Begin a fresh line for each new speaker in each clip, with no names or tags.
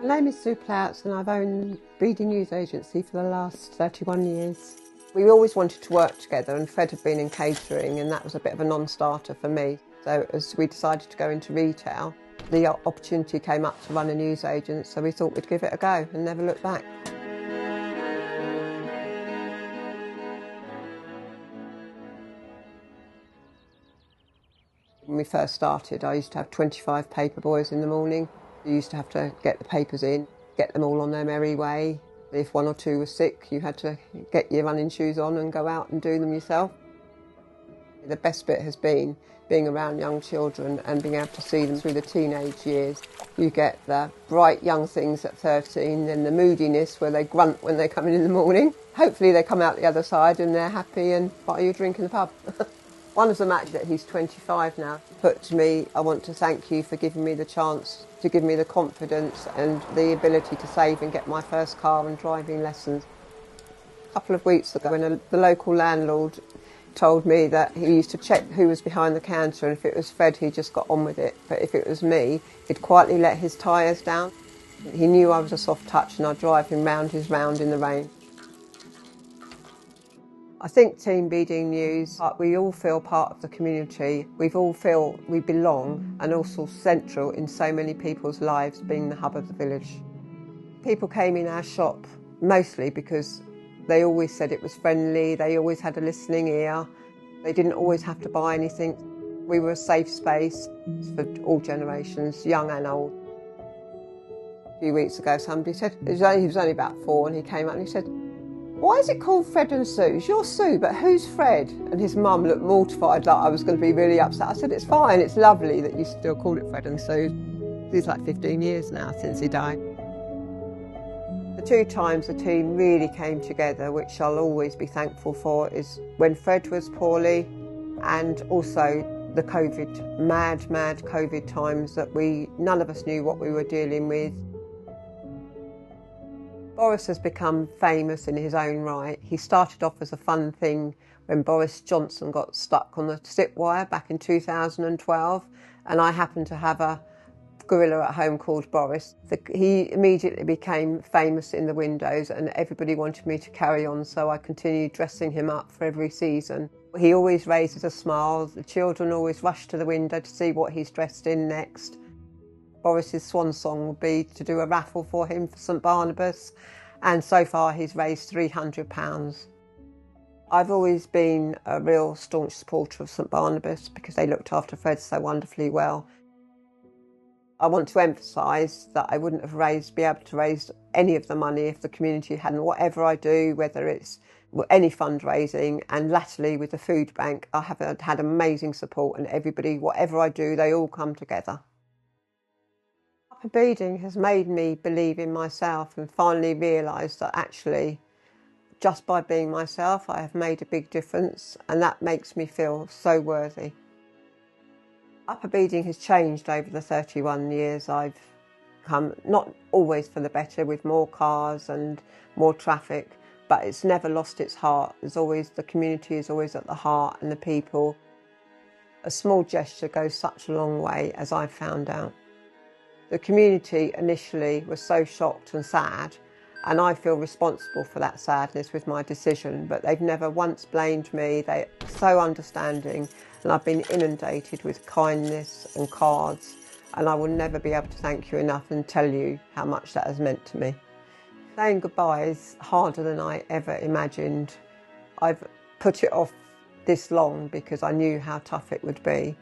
My name is Sue Plouts and I've owned Beeding News Agency for the last 31 years. We always wanted to work together, and Fred had been in catering and that was a bit of a non-starter for me. So as we decided to go into retail, the opportunity came up to run a news agent, so we thought we'd give it a go and never look back. When we first started, I used to have 25 paper boys in the morning. You used to have to get the papers in, get them all on their merry way. If one or two were sick, you had to get your running shoes on and go out and do them yourself. The best bit has been being around young children and being able to see them through the teenage years. You get the bright young things at 13, then the moodiness where they grunt when they come in the morning. Hopefully they come out the other side and they're happy and buy you a drink in the pub. One of them, actually, that he's 25 now, put to me, "I want to thank you for giving me the chance to give me the confidence and the ability to save and get my first car and driving lessons." A couple of weeks ago, when the local landlord told me that he used to check who was behind the counter, and if it was Fred, he just got on with it. But if it was me, he'd quietly let his tyres down. He knew I was a soft touch and I'd drive him round his round in the rain. I think Team Beeding News, we all feel part of the community. We all feel we belong and also central in so many people's lives, being the hub of the village. People came in our shop mostly because they always said it was friendly, they always had a listening ear, they didn't always have to buy anything. We were a safe space for all generations, young and old. A few weeks ago somebody said, he was only about 4, and he came up and he said, "Why is it called Fred and Sue's? You're Sue, but who's Fred?" And his mum looked mortified, like I was going to be really upset. I said, "It's fine, it's lovely that you still call it Fred and Sue." It's like 15 years now since he died. The 2 times the team really came together, which I'll always be thankful for, is when Fred was poorly, and also the COVID, mad COVID times that none of us knew what we were dealing with. Boris has become famous in his own right. He started off as a fun thing when Boris Johnson got stuck on the zip wire back in 2012, and I happened to have a gorilla at home called Boris. He immediately became famous in the windows and everybody wanted me to carry on, so I continued dressing him up for every season. He always raises a smile. The children always rush to the window to see what he's dressed in next. Boris's swan song would be to do a raffle for him for St Barnabas, and so far he's raised £300. I've always been a real staunch supporter of St Barnabas because they looked after Fred so wonderfully well. I want to emphasise that I wouldn't have be able to raise any of the money if the community hadn't. Whatever I do, whether it's any fundraising, and latterly with the food bank, I have had amazing support, and everybody, whatever I do, they all come together. Beeding has made me believe in myself and finally realise that actually just by being myself I have made a big difference, and that makes me feel so worthy. Upper Beeding has changed over the 31 years I've come, not always for the better, with more cars and more traffic, but it's never lost its heart. The community is always at the heart, and the people. A small gesture goes such a long way, as I've found out. The community initially was so shocked and sad, and I feel responsible for that sadness with my decision, but they've never once blamed me. They're so understanding, and I've been inundated with kindness and cards, and I will never be able to thank you enough and tell you how much that has meant to me. Saying goodbye is harder than I ever imagined. I've put it off this long because I knew how tough it would be.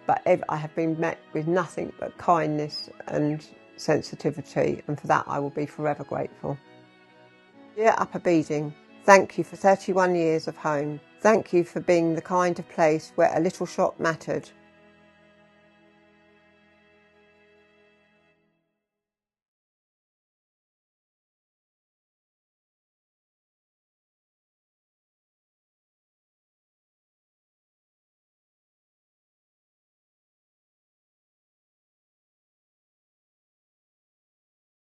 But I have been met with nothing but kindness and sensitivity, and for that I will be forever grateful. Dear Upper Beeding, thank you for 31 years of home. Thank you for being the kind of place where a little shop mattered.